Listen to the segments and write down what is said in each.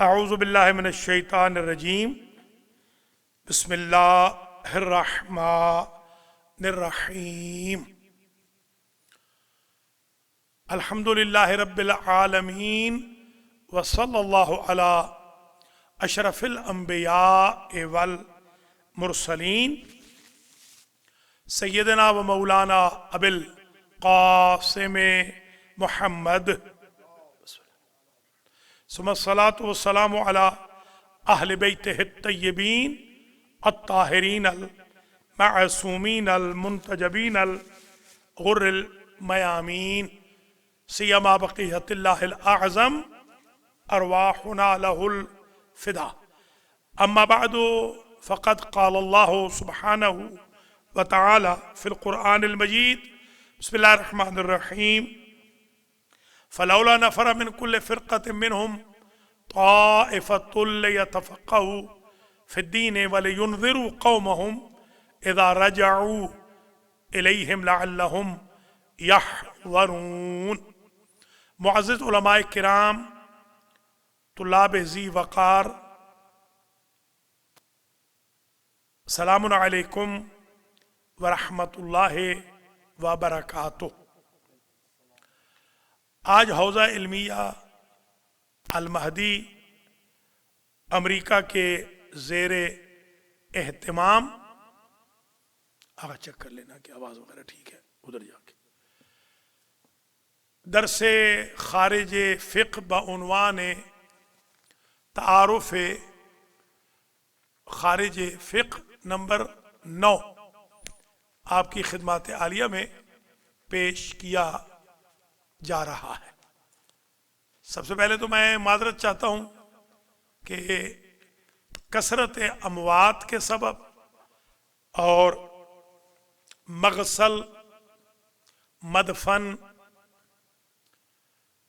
اعوذ باللہ من الشیطان الرجیم بسم اللہ الرحمن الرحیم الحمد للہ رب العالمین وصلی اللہ علی اشرف الانبیاء والمرسلین سیدنا و مولانا ابی القاسم محمد ثم الصلاة والسلام على اہل بیتہ الطیبین الطاہرین المعصومین المنتجبین الغر المیامین سیما بقیۃ اللہ الاعظم ارواحنا له الفدا اما بعد فقد قال اللہ سبحانہ وتعالی فی القرآن المجید بسم اللہ الرحمن الرحیم فلولا نفر من كل فرقة منهم طائفة ليتفقهوا في الدين ولينذروا قومهم إذا رجعوا إليهم لعلهم يحذرون. معزز علماء کرام، طلاب ذی وقار، سلام علیکم ورحمۃ اللہ وبرکاتہ. آج حوزہ علمیہ المہدی امریکہ کے زیر اہتمام، آگا چیک کر لینا کہ آواز وغیرہ ٹھیک ہے ادھر جا کے، درس خارج فقہ بعنوان تعارف خارج فقہ نمبر 9 آپ کی خدمات عالیہ میں پیش کیا جا رہا ہے. سب سے پہلے تو میں معذرت چاہتا ہوں کہ کثرت اموات کے سبب اور مغسل، مدفن،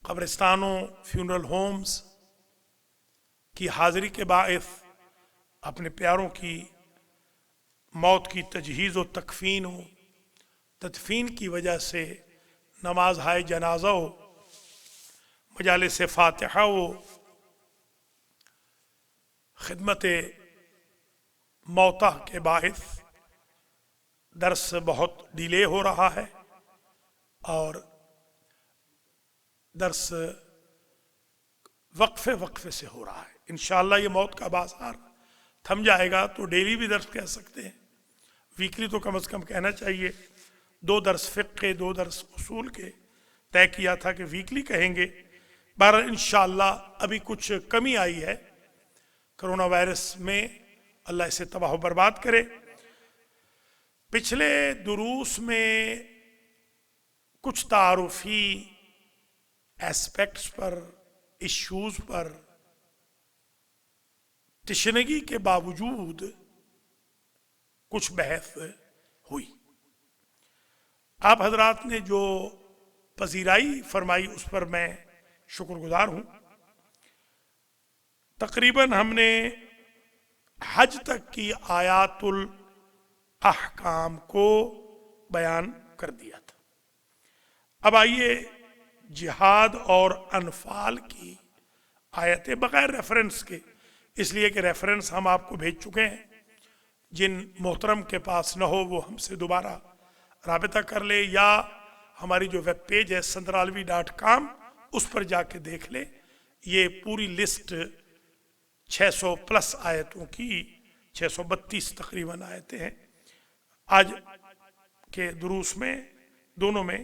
قبرستانوں، فیونرل ہومز کی حاضری کے باعث اپنے پیاروں کی موت کی تجہیز و تکفین و تدفین کی وجہ سے نماز ہائے جنازہ ہو، مجالس فاتحہ ہو، خدمت موتیٰ کے باعث درس بہت ڈیلے ہو رہا ہے اور درس وقفے سے ہو رہا ہے. انشاءاللہ یہ موت کا بازار تھم جائے گا تو ڈیلی بھی درس کہہ سکتے ہیں، ویکلی تو کم از کم کہنا چاہیے. 2 درس فقہ کے، 2 درس اصول کے طے کیا تھا کہ ویکلی کہیں گے. بہرحال انشاءاللہ ابھی کچھ کمی آئی ہے کرونا وائرس میں، اللہ اسے تباہ و برباد کرے. پچھلے دروس میں کچھ تعارفی ایسپیکٹس پر، ایشوز پر تشنگی کے باوجود کچھ بحث ہوئی. آپ حضرات نے جو پذیرائی فرمائی اس پر میں شکر گزار ہوں. تقریباً ہم نے حج تک کی آیات الاحکام کو بیان کر دیا تھا. اب آئیے جہاد اور انفال کی آیتیں بغیر ریفرنس کے، اس لیے کہ ریفرنس ہم آپ کو بھیج چکے ہیں. جن محترم کے پاس نہ ہو وہ ہم سے دوبارہ رابطہ کر لے یا ہماری جو ویب پیج ہے sandralvi.com اس پر جا کے دیکھ لے. یہ پوری لسٹ 600 پلس آیتوں کی، 632 تقریباً آیتیں ہیں. آج کے دروس میں دونوں میں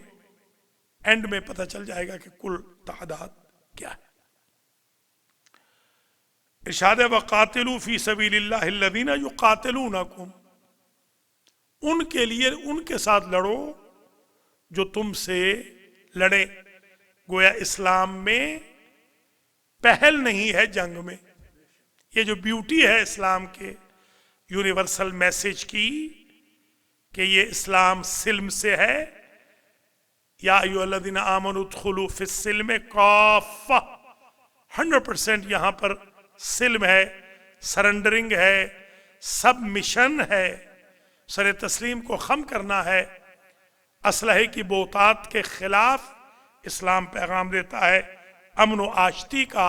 اینڈ میں پتہ چل جائے گا کہ کل تعداد کیا ہے. ارشاد وَقَاتِلُوا فِي سَبِيلِ اللَّهِ الَّذِينَ يُقَاتِلُونَكُمْ، ان کے لیے ان کے ساتھ لڑو جو تم سے لڑے. گویا اسلام میں پہل نہیں ہے جنگ میں. یہ جو بیوٹی ہے اسلام کے یونیورسل میسج کی کہ یہ اسلام سلم سے ہے. یا ایھا الذین آمنوا ادخلوا فی السلم کافہ، 100% یہاں پر سلم ہے، سرنڈرنگ ہے، سب مشن ہے، سر تسلیم کو خم کرنا ہے. اسلحے کی بوتات کے خلاف اسلام پیغام دیتا ہے، امن و آشتی کا،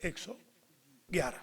111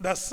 10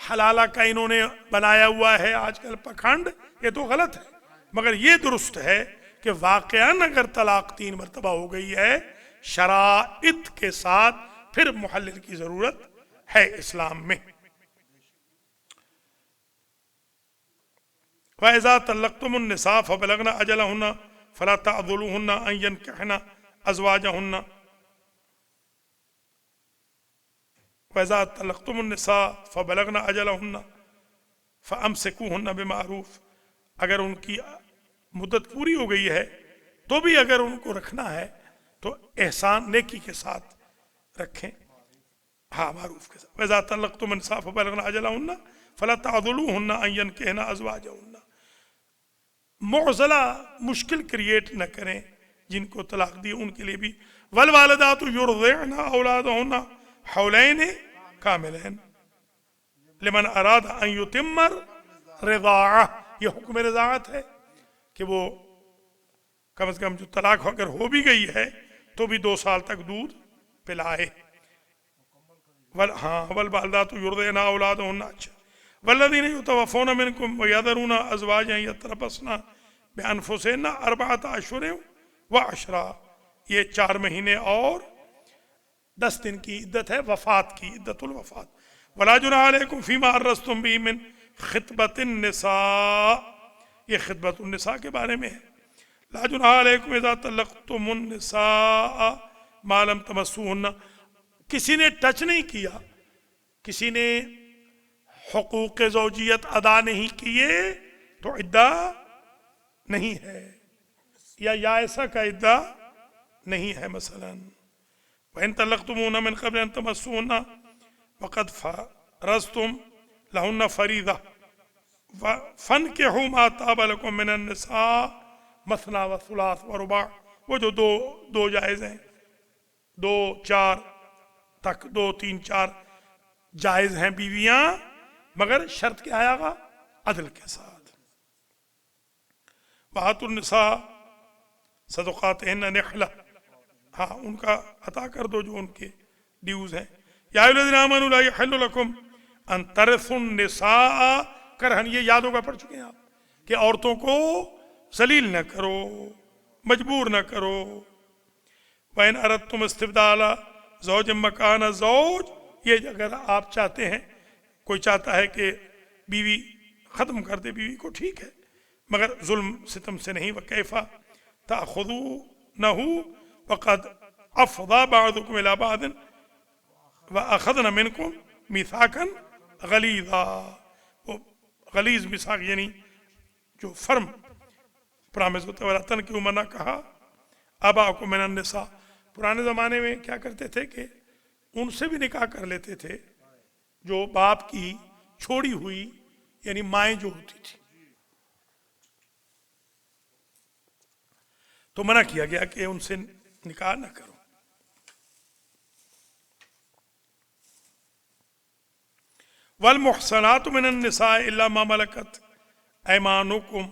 حلالہ کا انہوں نے بنایا ہوا ہے آج کل پکھنڈ، یہ تو غلط ہے، مگر یہ درست ہے کہ واقعاً اگر طلاق 3 مرتبہ ہو گئی ہے شرائط کے ساتھ، پھر محلل کی ضرورت ہے اسلام میں۔ وَإِذَا طَلَّقْتُمُ النِّسَاءَ فَبَلَغْنَ أَجَلَهُنَّ فَلَا تَعْضُلُوهُنَّ أَن يَنكِحْنَ أَزْوَاجَهُنَّ وَإِذَا طَلَّقْتُمُ النِّسَاءَ فَبَلَغْنَ أَجَلَهُنَّ فَأَمْسِكُوهُنَّ بِمَعْرُوفٍ، اگر ان کی مدت پوری ہو گئی ہے تو بھی اگر ان کو رکھنا ہے تو احسان نیکی کے ساتھ رکھیں، ہاں معروف کے ساتھ۔ وَإِذَا طَلَّقْتُمُ النِّسَاءَ فَبَلَغْنَ أَجَلَهُنَّ فَلَا تَعْضُلُوهُنَّ أَن يَنكِحْنَ أَزْوَاجَهُنَّ، معضلہ مشکل کریٹ نہ کریں جن کو طلاق دی ان کے لیے بھی۔ وَالْوَالِدَاتُ يُرْضِعْنَ أَوْلَادَهُنَّ حَوْلَيْنِ كَامِلَيْنِ لِمَنْ أَرَادَ أَن يُتِمَّ الرِّضَاعَةَ، یہ حکم رضاعت ہے کہ وہ کم از کم جو طلاق اگر ہو بھی گئی ہے تو بھی 2 سال تک دودھ پلائے۔ وَالْوَالِدَاتُ يُرْضِعْنَ أَوْلَادَهُنَّ، اچھا۔ وَالَّذِينَ يُتَوَفَّوْنَ مِنْكُمْ وَيَذَرُونَ أَزْوَاجًا يَتَرَبَّصْنَ بِأَنفُسِهِنَّ 4 أَشْهُرٍ وَعَشْرًا، یہ 4 مہینے اور 10 دن کی عدت ہے، وفات کی عدت الوفات۔ وَلَا جُنَاحَ عَلَيْكُمْ فِيمَا عَرَّضْتُم بِهِ مِنْ خِطْبَةِ النِّسَاءِ، یہ خطبۃ النساء کے بارے میں ہے۔ لا جناح علیکم اذا طلقتم النساء ما لم تمسوهن، کسی نے ٹچ نہیں کیا، کسی نے حقوق زوجیت ادا نہیں کیے تو عدہ نہیں ہے، یا ایسا کا عدہ نہیں ہے۔ مثلا وَإِن طَلَّقْتُمُوهُنَّ مِن قَبْلِ أَن تَمَسُّوهُنَّ وَقَدْ فَرَضْتُمْ لَهُنَّ فَرِيضَةً فَانكِحُوا مَا طَابَ لَكُم مِّنَ النِّسَاءِ مَثْنَىٰ وَثُلَاثَ وَرُبَاعَ، وہ جو دو جائز ہیں، 2 4 تک، 2 3 4 جائز ہیں بیویاں، مگر شرط کیا آیا گا؟ عدل کے ساتھ۔ وَآتُوا النِّسَاءَ صَدُقَاتِهِنَّ نِحْلَةً، ہاں ان کا عطا کر دو جو ان کے ڈیوز ہیں۔ یا ایھا الذین آمنوا لا یحل لکم ان ترثوا النساء کرہا، یہ یاد ہوگا پڑھ چکے ہیں آپ کہ عورتوں کو ذلیل نہ کرو، مجبور نہ کرو۔ وَإِنْ أَرَدْتُمْ اسْتِبْدَالَ زَوْجٍ مَّكَانَ زَوْجٍ، یہ اگر آپ چاہتے ہیں، کوئی چاہتا ہے کہ بیوی ختم کر دے بیوی کو، ٹھیک ہے، مگر ظلم ستم سے نہیں۔ وَكَيْفَ تَأْخُذُونَهُ وَقَدْ أَفْضَىٰ بَعْضُكُمْ إِلَىٰ بَعْضٍ وَأَخَذْنَ مِنْكُمْ مِيثَاقًا غَلِيظًا، وہ غلیظ میثاق یعنی جو فرم پرامز ہوتا ہے۔ وَلَا تَنْكِحُوا مَا نَكَحَ آبَاؤُكُم مِّنَ النِّسَاءِ، پرانے زمانے میں کیا کرتے تھے کہ ان سے بھی نکاح کر لیتے تھے جو باپ کی چھوڑی ہوئی یعنی مائیں جو ہوتی تھی، تو منع کیا گیا کہ ان سے نکاح نہ کرو۔ والمحصنات من النساء الا ما ملكت ایمانکم،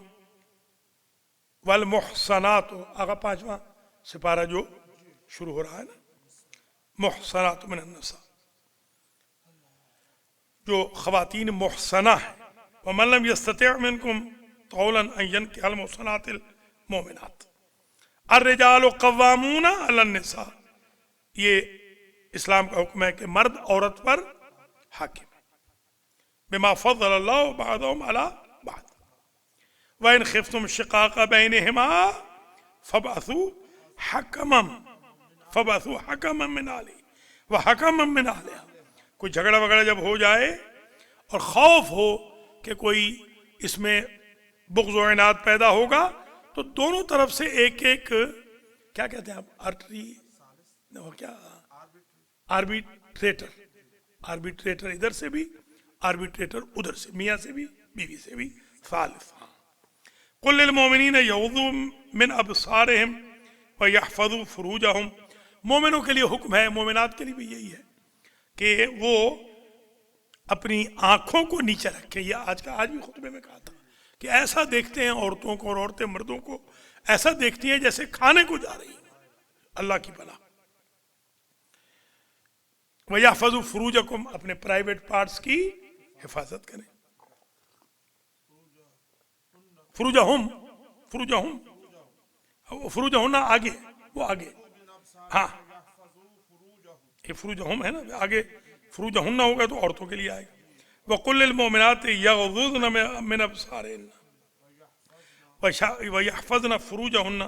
والمحصنات، آگا 5واں سپارہ جو شروع ہو رہا ہے نا، محصنات من النساء، جو خواتین محصنہ ہیں۔ ومن لم يستطع منکم طولا ان ينكح المحصنات المؤمنات، الرجال قوامون علی النساء، یہ اسلام کا حکم ہے کہ مرد عورت پر حاکم ہے۔ بما فضل اللہ بعضهم علی بعض، وَإِنْ خِفْتُمْ شِقَاقَ بَيْنِهِمَا فَابْعَثُوا حَكَمًا مِّنْ أَهْلِهِ وَحَكَمًا مِّنْ أَهْلِهَا، کوئی جھگڑا وغیرہ جب ہو جائے اور خوف ہو کہ کوئی اس میں بغض و عناد پیدا ہوگا تو دونوں طرف سے ایک ایک، کیا کہتے ہیں آپ، آربیٹریٹر ادھر سے بھی، آربیٹریٹر ادھر سے، میاں سے بھی بیوی سے بھی، ثالث۔ قُلْ لِلْمُؤْمِنِينَ يَغُضُّوا مِنْ أَبْصَارِهِمْ وَيَحْفَظُوا فُرُوجَهُمْ، مومنوں کے لیے حکم ہے، مومنات کے لیے بھی یہی ہے کہ وہ اپنی آنکھوں کو نیچے رکھیں۔ یہ آج بھی خطبے میں کہا تھا کہ ایسا دیکھتے ہیں عورتوں کو، اور عورتیں مردوں کو ایسا دیکھتی ہیں جیسے کھانے کو جا رہی ہیں، اللہ کی پناہ۔ وَيَحْفَظُوا فُرُوجَكُمْ، اپنے پرائیویٹ پارٹس کی حفاظت کریں. فروجہم فروجہن آگے، وہ آگے، ہاں یہ فروجہم ہے نا، آگے فروجہن ہوگا تو عورتوں کے لیے آئے گا. وَقُلْ لِلْمُؤْمِنَاتِ يَغْضُضْنَ مِنْ أَبْصَارِهِنَّ وَيَحْفَظْنَ فُرُوجَهُنَّ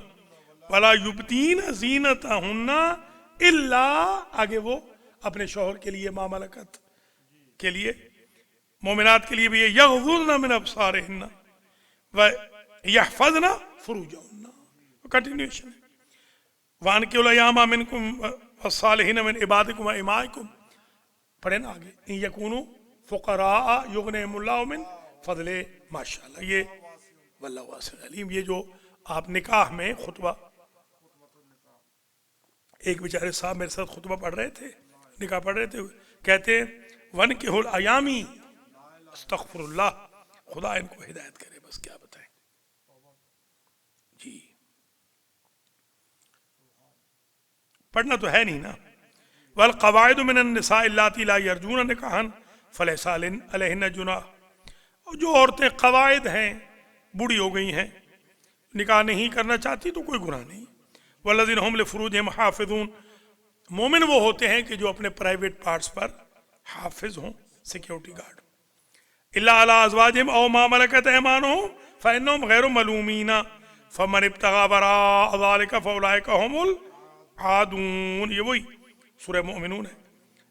وَلَا يُبْدِينَ زِينَتَهُنَّ إِلَّا، آگے وہ اپنے شوہر کے لیے، ما ملکت کے لیے، مومنات کے لیے بھی یہ یغضضن من ابصارهن ویحفظن فروجهن، کنٹینیوشن ہے. وَأَنكِحُوا الْأَيَامَ مِنكُمْ وَالصَّالِحِينَ مِنْ عِبَادِكُمْ وَإِمَائِكُمْ. پڑھیں نا آگے، إِن يَكُونُوا فُقَرَاءَ يُغْنِهِمُ اللَّهُ مِنْ فَضْلِهِ. ماشاءاللہ، یہ واللہ واسع علیم. یہ جو آپ نکاح میں خطبہ، ایک بیچارے صاحب میرے ساتھ خطبہ پڑھ رہے تھے، نکاح پڑھ رہے تھے، کہتے ہیں وَانكِحُوا الْأَيَامِ، استغفر اللہ، خدا ان کو ہدایت کرے، بس کیا بتائیں جی. پڑھنا تو ہے نہیں نا. وَالْقَوَاعِدُ مِنَ النِّسَاءِ اللَّاتِي لَا يَرْجُونَ نِكَاحًا فَلَيْسَ عَلَيْهِنَّ جُنَاحٌ. اور جو عورتیں قواعد ہیں، بوڑھی ہو گئی ہیں، نکاح نہیں کرنا چاہتی تو کوئی گناہ نہیں. وَالَّذِينَ هُمْ لِفُرُوجِهِمْ حَافِظُونَ. مومن وہ ہوتے ہیں کہ جو اپنے پرائیویٹ پارٹس پر حافظ ہوں، سیکیورٹی گارڈ. إِلَّا عَلَىٰ أَزْوَاجِهِمْ أَوْ مَا مَلَكَتْ أَيْمَانُهُمْ فَإِنَّهُمْ غَيْرُ مَلُومِينَ فَمَنِ ابْتَغَىٰ وَرَاءَ ذَٰلِكَ فَأُولَٰئِكَ هُمُ الْعَادُونَ. یہ وہی سورہ مومنون ہے.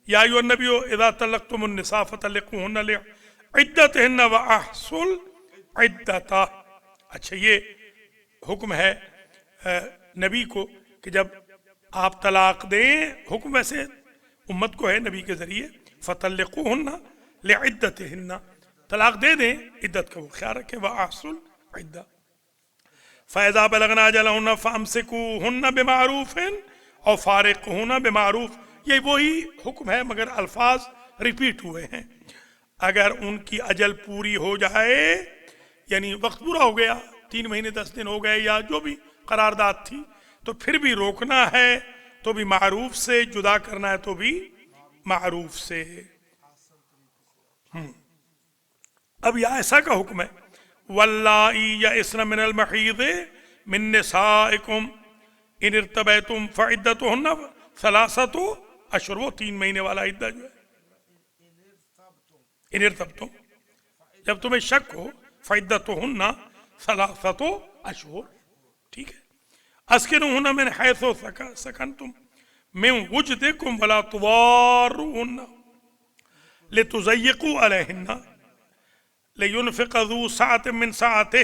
یا ایھا النبی اذا طلقتم النساء فطلقوهن لعدتهن واحصوا العدۃ. اچھا، یہ حکم ہے نبی کو کہ جب آپ طلاق دیں، حکم ویسے امت کو ہے نبی کے ذریعے، فطلقوهن لعدتهن، طلاق دے دیں، عدت کا وہ خیال رکھیں. واحصوا العدۃ فاذا بلغن اجلهن فامسكوهن بمعروف اور فارقوهن بمعروف. یہ وہی حکم ہے مگر الفاظ ریپیٹ ہوئے ہیں. اگر ان کی اجل پوری ہو جائے، یعنی وقت پورا ہو گیا، 3 مہینے 10 دن ہو گئے یا جو بھی قرارداد تھی، تو پھر بھی روکنا ہے تو بھی معروف سے، جدا کرنا ہے تو بھی معروف سے. اب یہ ایسا کا حکم ہے واللائی یئسن من المحیض من نسائکم ان ارتبیتم فعدتہن ثلاثۃ اشہر. وہ 3 مہینے والا عدہ جو ہے، ان ارتبتم، جب تمہیں شک ہو، فعدتہن ثلاثۃ اشہر، ٹھیک ہے. اسکنوہن من حیث سکنتم من وجدکم ولا تضاروہن لتضیقوا علیہن لینفق ذو سعۃ من سعتہ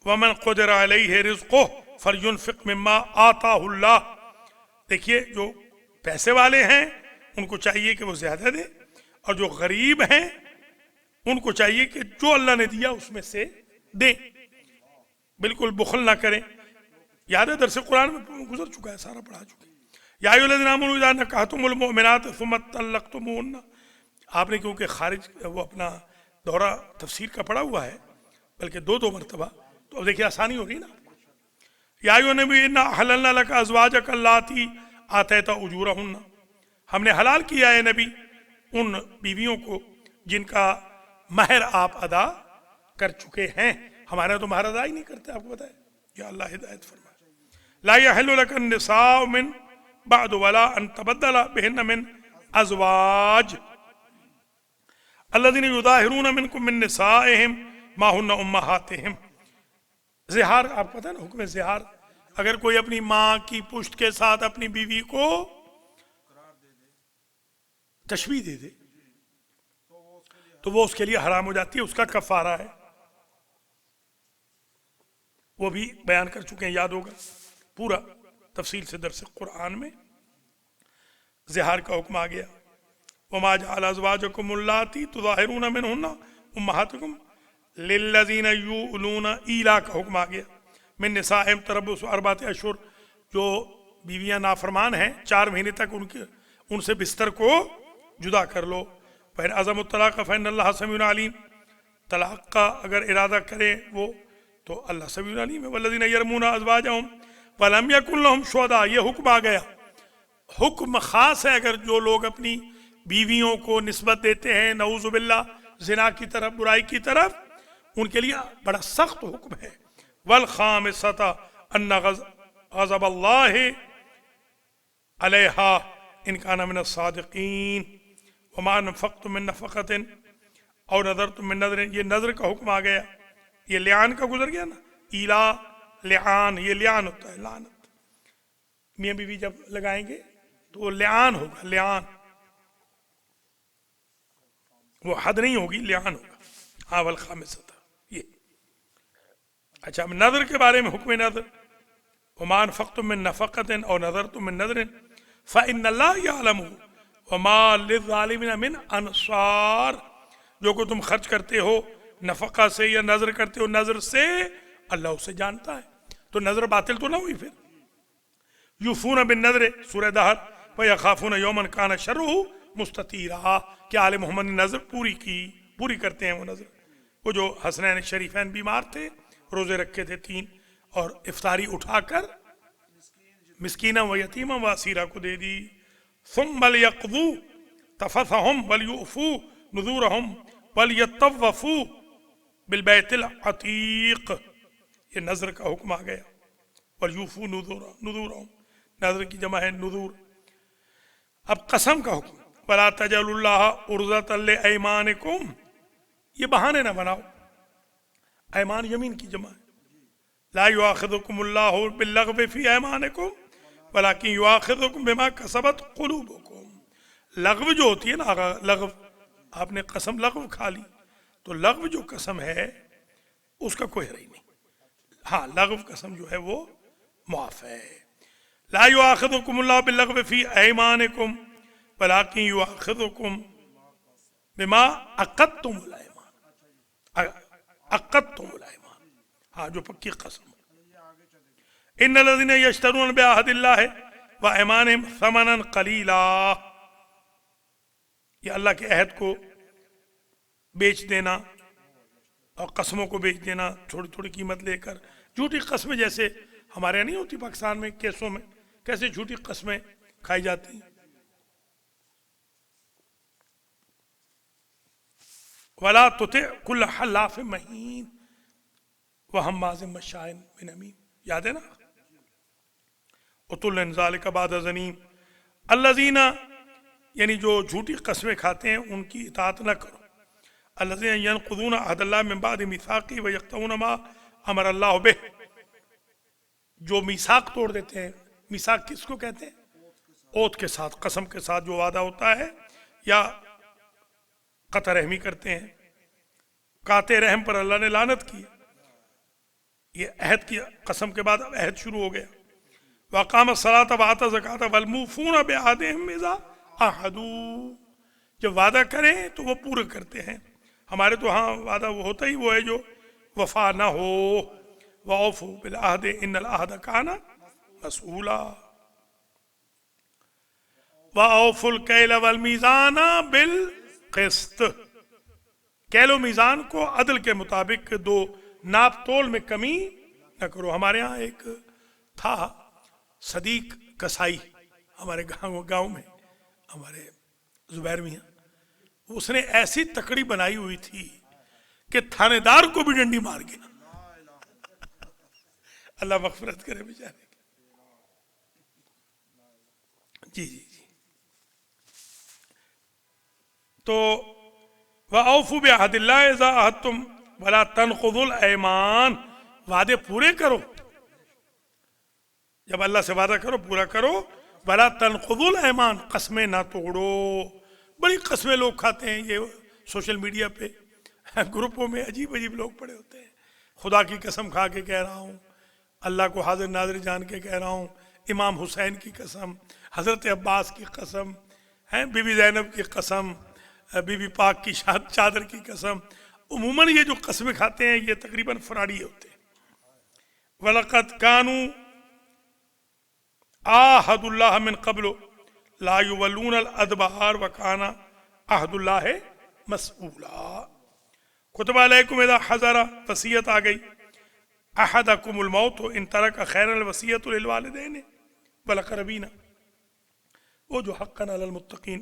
ومن قدر علیہ رزقہ فلینفق مما آتاہ اللہ. دیکھیے، جو پیسے والے ہیں ان کو چاہیے کہ وہ زیادہ دیں، اور جو غریب ہیں ان کو چاہیے کہ جو اللہ نے دیا اس میں سے دیں، بالکل بخل نہ کریں. یاد ہے درس قرآن میں گزر چکا ہے، سارا پڑھا چکا ہے. یا ایھا الذین آمنوا اذا نکحتم المؤمنات ثم طلقتموهن. آپ نے کیونکہ خارج وہ اپنا دورہ تفسیر کا پڑھا ہوا ہے، بلکہ 2 مرتبہ، تو اب دیکھیے آسانی ہو رہی نا. یا ایھا النبی انا احللنا لک ازواجک اللاتی آتیت اجورہن. ہم نے حلال کیا ہے نبی ان بیویوں کو جن کا مہر آپ ادا کر چکے ہیں. ہمارے تو مہر ادا ہی نہیں کرتے، آپ کو بتائے. یا اللہ ہدایت فرمائے. لا یحل لک النساء من بعد ولا ان تبدل بهن من ازواج الذين يظاهرون منكم من نسائهم ما هن امهاتهم. زہار، آپ کو پتہ ہے نا حکم زہار. اگر کوئی اپنی ماں کی پشت کے ساتھ اپنی بیوی کو تشبیہ دے دے تو وہ اس کے لیے حرام ہو جاتی ہے، اس کا کفارہ ہے. وہ بھی بیان کر چکے ہیں، یاد ہوگا پورا تفصیل سے درس قرآن میں. زہار کا حکم آ گیا. وما جعل ازواجکم اللاتی تظاہرون منہن امہاتکم للذین یؤلون، ایلا کا حکم آ گیا. من نسائہم تربص 4 اشہر. جو بیویاں نافرمان ہیں 4 مہینے تک ان سے بستر کو جدا کر لو. فإن عزموا الطلاق فإن اللہ سمیع علیم. طلاق کا اگر ارادہ کریں وہ تو اللہ سمیع علیم ہے. والذین یرمون ازواجہم ولم یکن لہم شہداء. یہ حکم آ گیا. حکم خاص ہے اگر جو لوگ اپنی بیویوں کو نسبت دیتے ہیں نعوذ باللہ زنا کی طرف، برائی کی طرف، ان کے لیے بڑا سخت حکم ہے. والخامسۃ ان غضب اللہ علیہا ان کان من الصادقین وما انفقتم من نفقۃ او نذرتم من نذر. یہ نذر کا حکم آ گیا. یہ لعان کا گزر گیا نا، ایلا لعان، یہ لعان ہوتا ہے لعنت. میاں بیوی جب لگائیں گے تو وہ لعان ہوگا، لعان، وہ حد نہیں ہوگی، لعان ہوگا. ہاں والخامسۃ یہ. اچھا اب نذر کے بارے میں حکم نذر. وما انفقتم من نفقۃ او نذرتم من نذر فإن اللہ یعلم وما للظالمین من انصار. جو کو تم خرچ کرتے ہو نفقہ سے یا نذر کرتے ہو نذر سے، اللہ اسے جانتا ہے. تو نذر باطل تو نہ ہوئی. پھر یوفون بالنذر سورہ دہر ویخافون یوما کان شرہ مستطیرا. کہ آل محمد نے نذر پوری کرتے ہیں. وہ نذر، وہ جو حسنین شریفین بیمار تھے، روزے رکھے تھے 3، اور افطاری اٹھا کر مسکینہ و یتیمہ و اسیرہ کو دے دی. ثم لیقضوا تفثہم ولیؤفوا نذورہم ولیطوفوا بالبیت العتیق. یہ نذر کا حکم آ گیا. ولیوفوا نذورہم، نذر کی جمع ہے نذور. اب قسم کا حکم. ولا تجعلوا اللہ عرضۃ لایمانکم. یہ بہانے نہ بناؤ. ایمان یمین کی جمع ہے. لا یؤاخذکم اللہ باللغو فی ایمانکم ولکن یؤاخذکم بما کسبت قلوبکم. لغو جو ہوتی ہے نا، لغو، آپ نے قسم لغو کھا لی، تو لغو جو قسم ہے اس کا کوئی حرج نہیں. ہاں لغو قسم جو ہے وہ معاف ہے. لا یؤاخذکم اللہ باللغو فی ایمانکم ولکن یؤاخذکم بما عقدتم الایمان. عقدتم الایمان، ہاں جو پکی قسم. ان الذین یشترون بعہد اللہ وایمانہم ثمنا قلیلا. یہ اللہ کے عہد کو بیچ دینا اور قسموں کو بیچ دینا تھوڑی تھوڑی قیمت لے کر. جھوٹی قسمیں جیسے ہمارے یہاں نہیں ہوتی، پاکستان میں کیسوں میں کیسے جھوٹی قسمیں کھائی جاتی ہیں. ولا تطع كل حلاف مہین وہماز مشاء بنمیم. یاد ہے نا؟ عتل ذالک بعد ظنیم. الذین، یعنی جو جھوٹی قسمیں کھاتے ہیں ان کی اطاعت نہ کرو. الذین ینقضون عہد اللہ من بعد میثاقہ ویقطعون ما امر اللہ بہ. جو میثاق توڑ دیتے ہیں. میثاق کس کو کہتے ہیں؟ اوت کے ساتھ، قسم کے ساتھ جو وعدہ ہوتا ہے، یا قطع رحمی کرتے ہیں. قاطع رحم پر اللہ نے لعنت کی. یہ عہد کی قسم کے بعد اب عہد شروع ہو گیا. وَأَقَامَ الصَّلَاةَ وَآتَى الزَّكَاةَ وَالْمُوفُونَ بِعَهْدِهِمْ إِذَا عَاهَدُوا. جب وعدہ کریں تو وہ پورا کرتے ہیں. ہمارے تو ہاں وعدہ وہ ہوتا ہی وہ ہے جو وفا نہ ہو. وَأَوْفُوا بِالْعَهْدِ إِنَّ الْعَهْدَ كَانَ مَسْئُولًا. وَأَوْفُوا الْكَيْلَ وَالْمِيزَانَ بِالْقِسْطِ. کیل و میزان کو عدل کے مطابق دو، ناپ تول میں کمی نہ کرو. ہمارے ہاں ایک تھا صدیق کسائی، ہمارے گاؤں میں، ہمارے زبیر میاں. اس نے ایسی تکڑی بنائی ہوئی تھی کہ تھانے دار کو بھی ڈنڈی مار گیا. اللہ مغفرت کرے بیچارے. جی جی جی. تو وَأَوْفُوا بِعَهْدِ اللَّهِ إِذَا عَاهَدتُّمْ وَلَا تَنْقُضُوا الْأَيْمَانَ. وعدے پورے کرو. جب اللہ سے وعدہ کرو پورا کرو. وَلَا تَنْقُضُوا الْأَيْمَانَ. قسمیں نہ توڑو. بڑی قسمیں لوگ کھاتے ہیں. یہ سوشل میڈیا پہ گروپوں میں عجیب عجیب لوگ پڑے ہوتے ہیں. خدا کی قسم کھا کے کہہ رہا ہوں، اللہ کو حاضر ناظر جان کے کہہ رہا ہوں، امام حسین کی قسم، حضرت عباس کی قسم، بی بی زینب کی قسم، بی بی پاک کی چادر کی قسم. عموماً یہ جو قسمیں کھاتے ہیں یہ تقریباً فراڈی ہوتے ہیں. وَلَقَدْ كَانُوا عَاهَدُوا اللَّهَ مِنْ قَبْلُ لَا يُوَلُّونَ الْأَدْبَارَ وَكَانَ عَهْدُ اللَّهِ مَسْئُولًا. كُتِبَ عَلَيْكُمْ إِذَا حَضَرَ. وصیت آ گئی. أَحَدَكُمُ الْمَوْتُ إِنْ تَرَكَ خَيْرًا الْوَصِيَّةُ لِلْوَالِدَيْنِ وَالْأَقْرَبِينَ. وہ جو حقاً علی المتقین.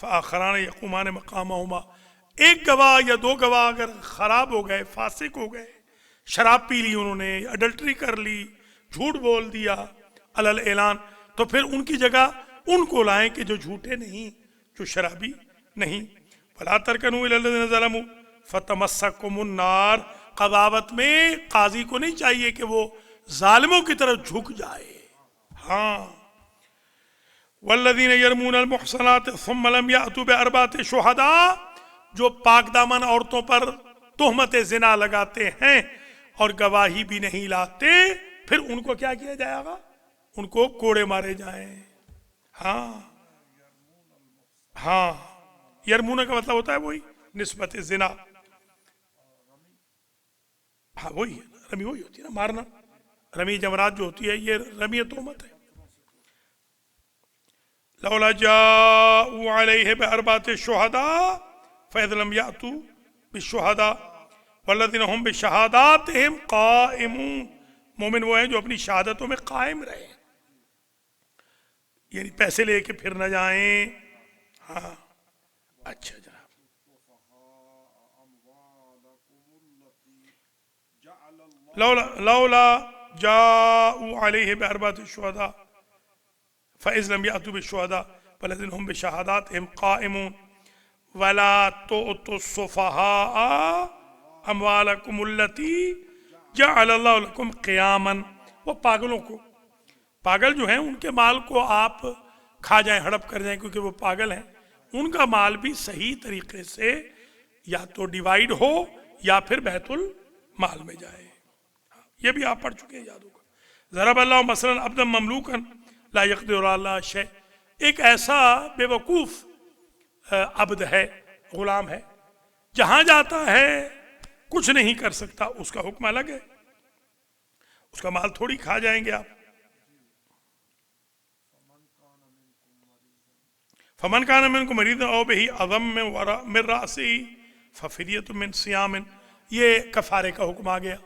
فآخران یقومان مقامہما، ایک گواہ یا دو گواہ اگر خراب ہو گئے، فاسق ہو گئے، شراب پی لی انہوں نے، اڈلٹری کر لی، جھوٹ بول دیا علل اعلان، تو پھر ان کی جگہ ان کو لائیں کہ جو جھوٹے نہیں، جو شرابی نہیں. فلا ترکنوا الی الذین ظلموا فتمسککم النار، قضاوت میں قاضی کو نہیں چاہیے کہ وہ ظالموں کی طرف جھک جائے. ہاں والذین یرمون المحصنات ثم لم یأتوا بأربعة شہداء، جو پاک دامن عورتوں پر تہمت زنا لگاتے ہیں اور گواہی بھی نہیں لاتے، پھر ان کو کیا کیا جائے گا؟ ان کو کوڑے مارے جائیں. ہاں ہاں، یرمون کا مطلب ہوتا ہے وہی نسبت زنا. ہاں وہی ہے، رمی وہی ہوتی ہے نا، مارنا. رمی جمرات جو ہوتی ہے یہ رمی تہمت ہے. لولا جاءوا علیہ بأربعة شہداء فإذ لم یأتوا بالشہداء والذین هم بشہاداتہم قائمون، مومن وہ ہیں جو اپنی شہادتوں میں قائم رہیں، یعنی پیسے لے کے پھر نہ جائیں. ہاں اچھا جناب. لولا جاءوا علیہ بأربعة شہداء فإذ لم يأتوا بالشهداء والذين هم بشهاداتهم قائمون ولا تؤتوا السفهاء أموالكم التي جعل الله لكم قياما. وہ پاگلوں کو، پاگل جو ہیں ان کے مال کو آپ کھا جائیں، ہڑپ کر جائیں کیونکہ وہ پاگل ہیں، ان کا مال بھی صحیح طریقے سے یا تو ڈیوائیڈ ہو یا پھر بیت المال میں جائے. یہ بھی آپ پڑھ چکے ہیں، یاد ہوگا. ضرب اللہ مثلا عبدا مملوکا لا یقدر علی شیء، ایک ایسا بے وقوف عبد ہے، غلام ہے، جہاں جاتا ہے کچھ نہیں کر سکتا، اس کا حکم الگ ہے، اس کا مال تھوڑی کھا جائیں گے آپ. فمن کان منکم مریضا او بہ اذم من رأسہ ففدیۃ من صیام، یہ کفارے کا حکم آ گیا،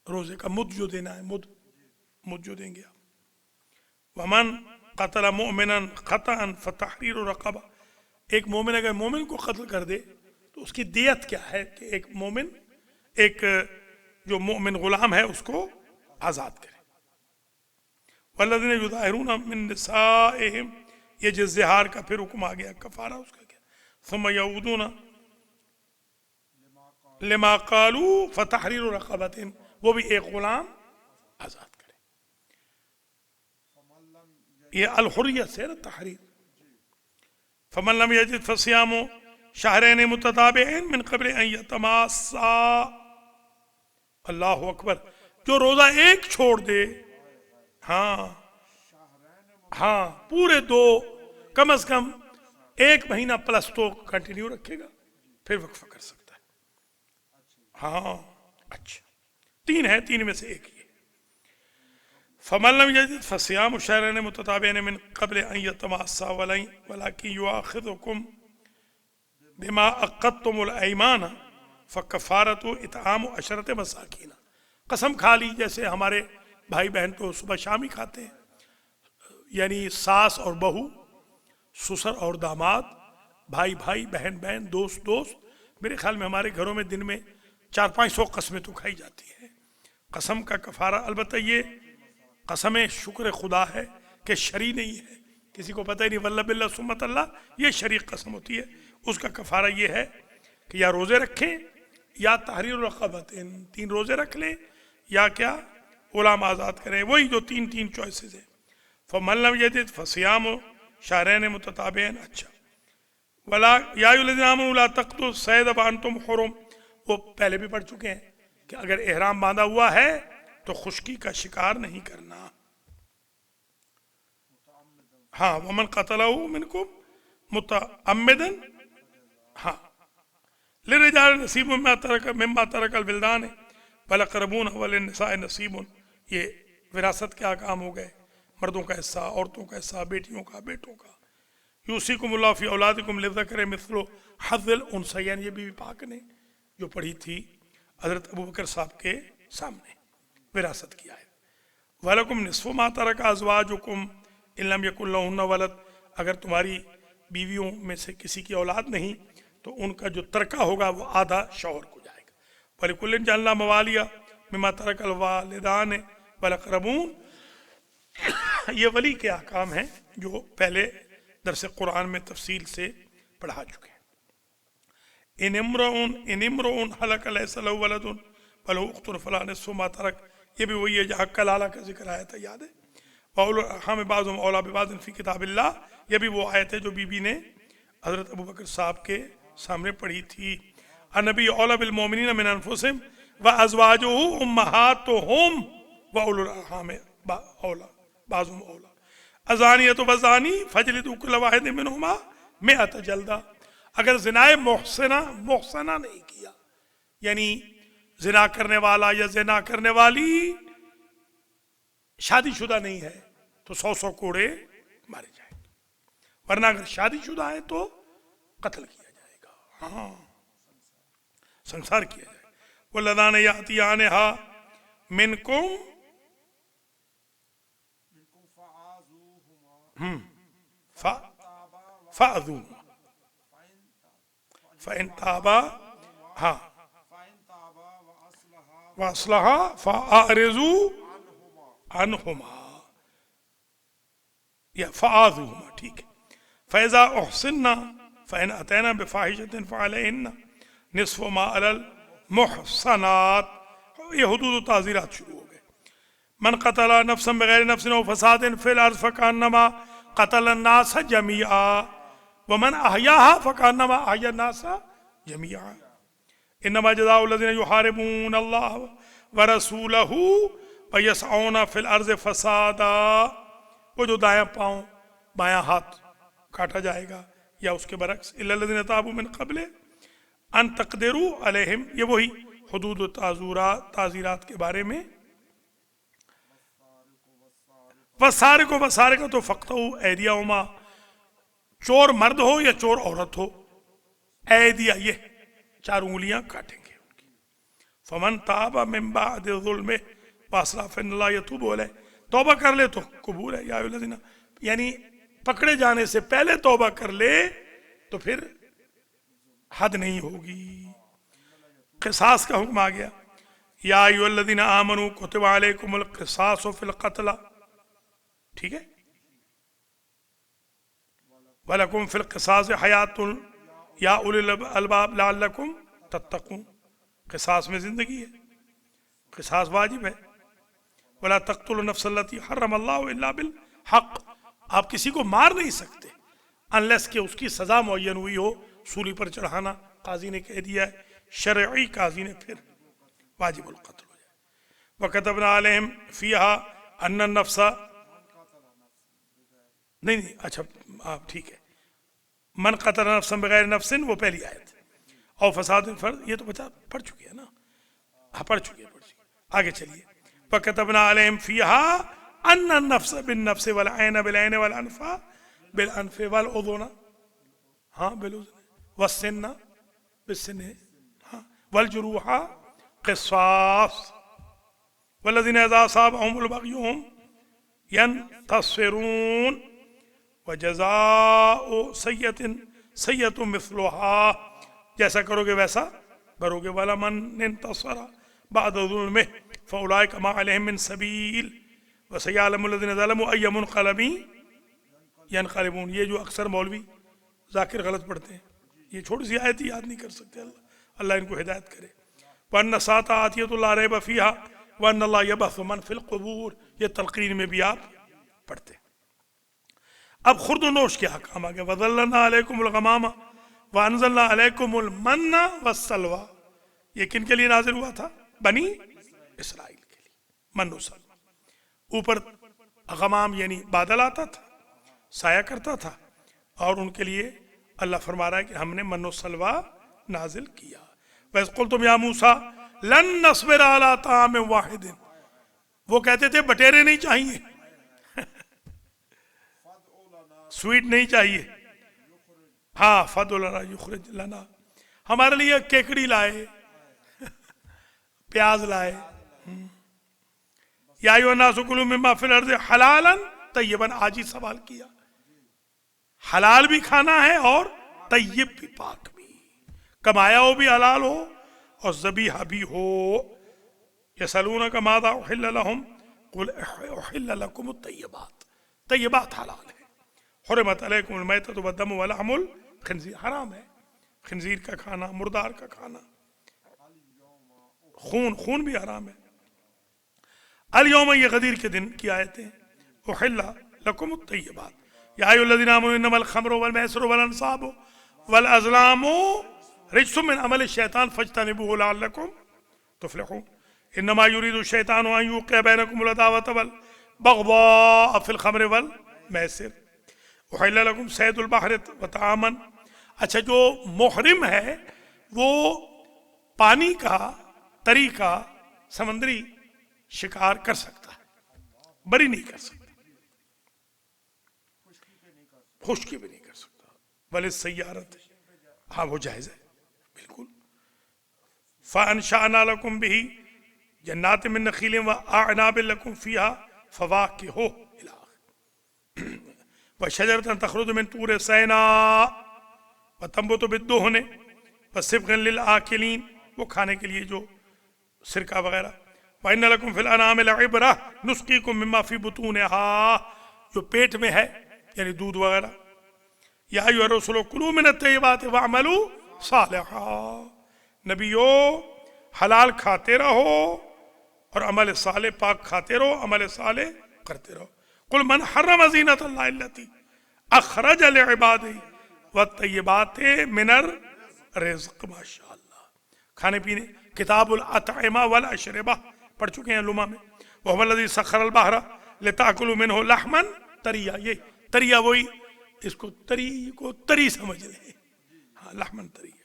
روزے کا مد جو دینا ہے، مد جو دیں گے آپ. ومن قتل مؤمنا خطأ فتحریر رقبہ، ایک مومن اگر مومن کو قتل کر دے تو اس کی دیت کیا ہے کہ ایک مومن، ایک جو مومن غلام ہے اس کو آزاد کرے. والذین یظاہرون من نسائہم، یہ جس زہار کا پھر حکم آ گیا، کفارہ اس کا کیا. ثم یعودون لما قالوا فتحریر رقبۃ، وہ بھی ایک غلام آزاد کرے. یہ الحریت سے نا تحریر. فمن لم یجد فصیام شہرین متتابعین من قبل ان یتماسا، اللہ اکبر، جو روزہ ایک چھوڑ دے، ہاں ہاں پورے دو، کم از کم ایک مہینہ پلس تو کنٹینیو رکھے گا، پھر وقفہ کر سکتا ہے. ہاں اچھا، تین ہے، تین میں سے ایک ہی. فمن لم یجد فصیام شہرین متتابعین من قبل ان یتماسا ولکن یؤاخذکم بما عقدتم الایمان فکفارۃ اطعام 10 مساکین. قسم کھا لی جیسے ہمارے بھائی بہن تو صبح شام ہی کھاتے ہیں، یعنی ساس اور بہو، سسر اور داماد، بھائی بھائی، بہن بہن، دوست دوست. میرے خیال میں ہمارے گھروں میں دن میں 400-500 قسمیں تو کھائی جاتی ہیں. قسم کا کفارہ، البتہ یہ قسم شکر خدا ہے کہ شرعی نہیں ہے، کسی کو پتہ ہی نہیں، واللہ باللہ سمت اللہ، یہ شرعی قسم ہوتی ہے. اس کا کفارہ یہ ہے کہ یا روزے رکھیں یا تحریر رقبۃ، 3 روزے رکھ لیں یا کیا غلام آزاد کریں، وہی جو تین چوائسز ہیں. فمن لم یجد فصیام شہرین متتابعین. اچھا، ولا یا ایھا الذین آمنوا لا تقتلوا الصید وانتم حرم، وہ پہلے بھی پڑھ چکے ہیں کہ اگر احرام باندھا ہوا ہے تو خشکی کا شکار نہیں کرنا. ہاں، ومن قتلہ منکم متعمدا، ہاں، للرجال نصیب مما ترک الولدان والاقربون وللنساء نصیب. یہ وراثت کے احکام ہو گئے، مردوں کا حصہ، عورتوں کا حصہ، بیٹیوں کا، بیٹوں کا. یوصیکم اللہ فی اولادکم للذکر مثل حظ الانثیین، یہ بی بی پاک نے جو پڑھی تھی حضرت ابوبکر صاحب کے سامنے، وراثت کی آیت. وَلَكُمْ نِصْفُ مَا تَرَكَ أَزْوَاجُكُمْ إِن لَّمْ يَكُن لَّهُنَّ وَلَدٌ، اگر تمہاری بیویوں میں سے کسی کی اولاد نہیں تو ان کا جو ترکہ ہوگا وہ آدھا شوہر کو جائے گا. وَلِكُلٍّ جَعَلْنَا مَوَالِيَ مِمَّا تَرَكَ الْوَالِدَانِ وَالْأَقْرَبُونَ. یہ ولی کے احکام ہیں جو پہلے درس قرآن میں تفصیل سے پڑھا چکے ہیں. ان امرؤ هلك ليس له ولد وله اخت فلا نصف ما ترك. یہ بھی وہی ہے جہاں کلالہ کا ذکر آیا تھا، یاد ہے؟ وَأُولُو الْأَرْحَامِ بَعْضُهُمْ أَوْلَىٰ بِبَعْضٍ فِي كِتَابِ اللَّهِ. یہ بھی وہ آیت ہے جو بی بی نے حضرت ابو بکر صاحب کے سامنے پڑھی تھی. النبی اولیٰ بالمؤمنین من انفسہم وازواجہ امہاتہم وَأُولُو الْأَرْحَامِ اولیٰ بعضهم اولیٰ. الزانیۃ والزانی فاجلدوا کل واحد منہما 100 جلدہ. اگر زنائے محسنہ نہیں کیا، یعنی زنا کرنے والا یا زنا کرنے والی شادی شدہ نہیں ہے تو 100 کوڑے مارے جائیں گے، ورنہ اگر شادی شدہ ہے تو قتل کیا جائے گا، ہاں سنسار کیا جائے گا. واللذان یاتیانہا منکم فَأْذُوهُمَا فَإِن تَابَا ہاں وَأَصْلَحَا فَأَعْرِضُوا عَنْهُمَا یا فَآذُوهُمَا، ٹھیک ہے. فَإِذَا أُحْصِنَّا فَإِنْ أَتَيْنَا بِفَاحِشَةٍ فَعَلَيْهِنَّ نِصْفُ مَا عَلَى الْمُحْصَنَاتِ. یہ حدود و تعزیرات شروع ہو گئے. من قتل نفسا بغیر نفس او فساد فی الارض فکانما قتل الناس جميعا ومن احیاها فکانما احیا الناس جميعا. انما جزاء الذین یحاربون اللہ ورسولہ ویسعون فی الارض فسادا. وہ جو دایاں پاؤں بایاں ہاتھ کاٹا جائے گا یا اس کے برعکس الا الذین تابوا من قبل ان تقدروا علیہم. یہ وہی حدود و تعزیرات کے بارے میں. وَالسَّارِقُ تو فَقْطَعُوا أَيْدِيَهُمَا. چور مرد ہو یا چور عورت ہو، ایدیا یہ 4 انگلیاں کاٹیں گے ان کی. فَمَن تَابَ مِن بَعْدِ ظُلْمِهِ وَأَصْلَحَ فَإِنَّ اللَّهَ يَتُوبُ عَلَيْهِ. توبہ کر لے تو قبول ہے. یا ایھا الذین، یعنی پکڑے جانے سے پہلے توبہ کر لے تو پھر حد نہیں ہوگی. قصاص کا حکم آ گیا. یا ایھا الذین آمنوا کتب علیکم القصاص فی القتلى، ٹھیک ہے. وَلَكُمْ فِي الْقِصَاصِ حَيَاةٌ يَا أُولِي الْأَلْبَابِ لَعَلَّكُمْ تَتَّقُونَ. قصاص میں زندگی ہے، قصاص واجب ہے. وَلَا تَقْتُلُوا النَّفْسَ الَّتِي حَرَّمَ اللَّهُ إِلَّا بِالْحَقِّ. آپ کسی کو مار نہیں سکتے انلیس کہ اس کی سزا معین ہوئی ہو. سولی پر چڑھانا قاضی نے کہہ دیا ہے، شرعی قاضی نے پھر واجب القتل ہو جائے. وَكَتَبْنَا عَلَيْهِمْ فِيهَا أَنَّ النَّفْسَ، نہیں اچھا آپ ٹھیک ہے. من قتل نفسا بغیر نفس وہ پہلی آیت. اور فساد فرد یہ تو بچہ پڑھ چکی ہے نا، ہاں پڑھ چکی ہے. آگے چلیے. وَكَتَبْنَا عَلَيْهِمْ فِيهَا أَنَّ النَّفْسَ بِالنَّفْسِ وَالْعَيْنَ بِالْعَيْنِ وَالْأَنْفَ بِالْأَنْفِ وَالْأُذُنَ ہاں بالأذن وَالسِّنَّ بالسِّنِّ ہاں وَالْجُرُوحَ قِصَاص. وَالَّذِينَ إِذَا أَصَابَهُمُ الْبَغْيُ هُمْ يَنْتَصِرُونَ. وَجَزَاءُ سَيِّئَةٍ سَيِّئَةٌ مِثْلُهَا. جیسا کرو گے ویسا بھرو گے. وَلَمَنْ انْتَصَرَ بَعْدَ ظُلْمِهِ فَأُولَٰئِكَ مَا عَلَيْهِم مِّن سَبِيلٍ وَسَيَعْلَمُ الَّذِينَ ظَلَمُوا أَيَّ مُنقَلَبٍ يَنقَلِبُونَ. یہ جو اکثر مولوی ذاکر غلط پڑھتے ہیں، یہ چھوٹی سی آیت ہی یاد نہیں کر سکتے. اللہ ان کو ہدایت کرے. وَأَنَّ السَّاعَةَ آتِيَةٌ لَا رَيْبَ فِيهَا وَأَنَّ اللَّهَ يَبْعَثُ مَن فِي الْقُبُورِ. یہ تلقین میں بھی آپ پڑھتے ہیں. اب خرد و نوش کے احکام آگے. وَظَلَّلْنَا عَلَيْكُمُ الْغَمَامَ وَأَنزَلْنَا عَلَيْكُمُ الْمَنَّ وَالسَّلْوَىٰ. یہ کن کے لیے نازل ہوا تھا؟ بنی اسرائیل کے لیے. من و سلوى. اوپر غمام یعنی بادل آتا تھا، سایہ کرتا تھا، اور ان کے لیے اللہ فرما رہا ہے کہ ہم نے من و سلوى نازل کیا. وَإِذْ قُلْتُمْ يَا مُوسَىٰ لَن نَّصْبِرَ عَلَىٰ طَعَامٍ وَاحِدٍ. وہ کہتے تھے بٹیرے نہیں چاہیے، سویٹ نہیں چاہیے. ہاں فَادْعُ لَنَا يُخْرِجْ لَنَا. ہمارے لیے کیکڑی لائے، پیاز لائے. یا ایھا الناس کلوا مما فی الارض حلالا طیبا. آج ہی سوال کیا حلال بھی کھانا ہے اور طیب بھی، پاک بھی، کمایا ہو بھی حلال ہو اور ذبیحہ بھی ہو۔ یسألونک ماذا احل لہم قل احل لکم الطیبات، طیبات حلال ہے۔ حرمت علیکم المیتۃ والدم ولحم الخنزیر، حرام ہے خنزیر کا کھانا، مردار کا کھانا، خون بھی حرام ہے۔ الیوم، یہ غدیر کے دن کی آیتیں، احل لکم الطیبات، یا ایھا الذین آمنوا انما الخمر والمیسر والانصاب والازلام رجس من عمل الشیطان فاجتنبوه لعلکم تفلحون۔ انما یرید الشیطان ان یوقع بینکم العداوۃ والبغضاء فی الخمر والمیسر احل لکم صید البحر وطعاما۔ اچھا، جو محرم ہے وہ پانی کا، تری کا، سمندری شکار کر سکتا ہے، بری نہیں کر سکتا، خشکی بھی نہیں کر سکتا۔ وللسیارۃ، ہاں وہ جائز ہے بالکل۔ فانشأنا لکم بہ جنات من نخیل واعناب لکم فیہا فواکہ الی آخر، وشجرۃ تخرج من طور سیناء وتنبت بالدہن وصبغا للآکلین، وہ کھانے کے لیے جو سرکہ وغیرہ۔ وَإِنَّ لَكُمْ فِي الْأَنْعَامِ لَعِبْرَةً نُسْقِيكُم مِّمَّا فِي بُطُونِهَا، جو پیٹ میں ہے یعنی دودھ وغیرہ۔ یا ایھا الرسول کلوا من الطیبات واعملوا صالحا، نبیو حلال کھاتے رہو اور عمل صالح، پاک کھاتے رہو، عمل صالح کرتے رہو۔ قل من حرم زینۃ اللہ التی اخرج لعبادہ والطیبات من الرزق، ماشاء اللہ، کھانے پینے۔ کتاب الاطعمہ والاشربہ پڑھ چکے ہیں لمحہ میں۔ وہو الذی سخر البحر لتأکلوا منہ لحما طریا، یہ طریا وہی، اس کو تری سمجھ لیں، ہاں لحما طریا۔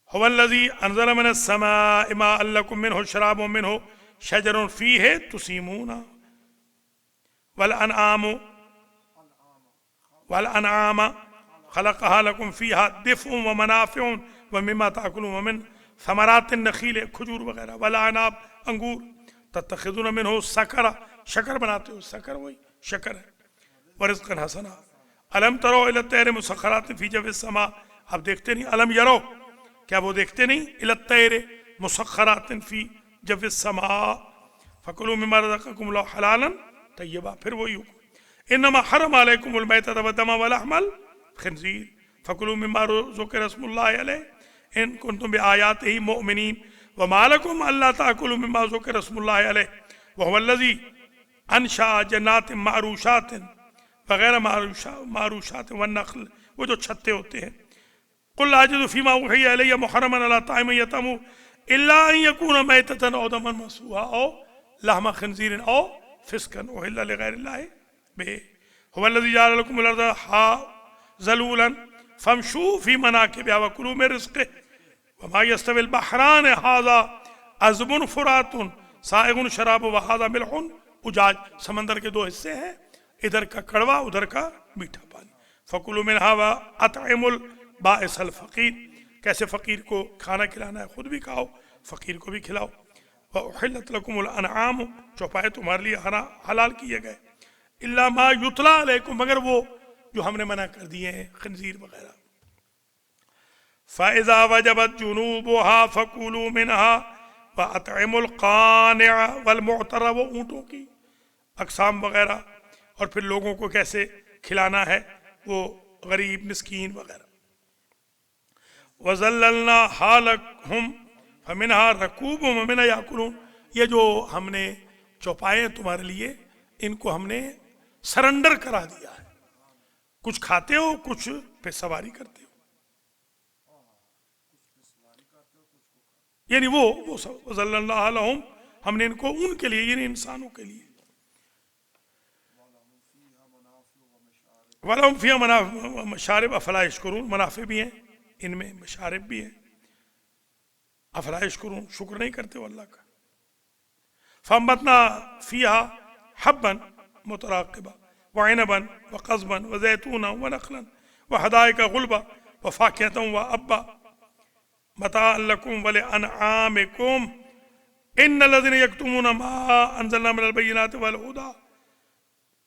هو الذی انزل من السماء ماء لکم منہ شراب منہ شجر فیہ تسیمون والانعام خلقها لکم فیہا دفء ومنافع ومما تأکلون ومن ثمرات النخیل، کھجور وغیرہ، والاعناب، انگور، تتخذون منہ سکرا، شکر بناتے ہو، سکر وہی شکر ہے، ورزقا حسنا۔ الم تروا الی الطیر مسخرات فی جو السماء، اب دیکھتے نہیں، الم یرو، کیا وہ دیکھتے نہیں، الی الطیر مسخرات فی جو السماء فکلوا مما رزقکم اللہ حلالا طیبا، پھر وہی حکم۔ انما حرم علیکم المیتۃ والدم ولحم الخنزیر فکلوا مما ذکر اسم اللہ علیہ ان کنتم بآیاتہ مؤمنین وما لکم الا تأکلوا مما ذکر اسم اللہ علیہ وہو الذی انشأ جنات معروشات وغیر معروشات والنخل، وہ جو چھتے ہوتے ہیں۔ قل لا اجد فیما اوحی الی محرما علی طاعم یطعمہ الا ان یکون میتۃ او دما مسفوحا او لحم خنزیر او فسقا احل لغیر اللہ بہ، هو الذی جعل لکم الارض ذلولا فامشوا فی مناکبہا وکلوا من رزقہ وما یستوی البحران ھذا عذب فرات سائغ شرابہ وھذا ملح اجاج، سمندر کے دو حصے ہیں، ادھر کا کڑوا ادھر کا میٹھا پانی۔ فکلوا منھا واطعموا البائس الفقیر، کیسے فقیر کو کھانا کھلانا ہے، خود بھی کھاؤ، فقیر کو بھی کھلاؤ۔ وأحلت لکم الانعام، چوپائے تمہارے لیے حلال کیے گئے، الا ما یتلی علیکم، مگر وہ جو ہم نے منع کر دیے ہیں، خنزیر وغیرہ۔ فإذا وجبت جنوبها فكلوا منها وأطعموا القانع والمعتر، وہ اونٹوں کی اقسام وغیرہ، اور پھر لوگوں کو کیسے کھلانا ہے، وہ غریب مسکین وغیرہ۔ وَذَلَّلْنَاهَا لَكُمْ فَمِنْهَا رَكُوبُهُمْ وَمِنْهَا يَأْكُلُونَ، یہ جو ہم نے چوپائے تمہارے لیے، ان کو ہم نے سرنڈر کرا دیا ہے، کچھ کھاتے ہو، کچھ پہ سواری کرتے ہو، یعنی وہ وَذَلَّلْنَاهَا لَهُمْ، ہم نے ان کو ان کے لیے، یعنی انسانوں کے لیے، وَلَهُمْ فِيهَا مَنَافِعُ وَمَشَارِبُ أَفَلَا يَشْكُرُونَ، منافع بھی ہیں ان میں، مشارب بھی ہیں، افلا یشکرون، شکر نہیں کرتے ہو اللہ کا۔ فَأَنبَتْنَا فِيهَا حَبًّا مُتَرَاقِبًا وَعِنَبًا وَقَضْبًا وَزَيْتُونًا وَنَخْلًا وَحَدَائِقَ غُلْبًا وَفَاكِهَةً وَأَبًّا مَتَاعًا لَكُمْ وَلِأَنْعَامِكُمْ إِنَّ الَّذِينَ يَكْتُمُونَ مَا أَنزَلْنَا مِنَ الْبَيِّنَاتِ وَالْهُدَى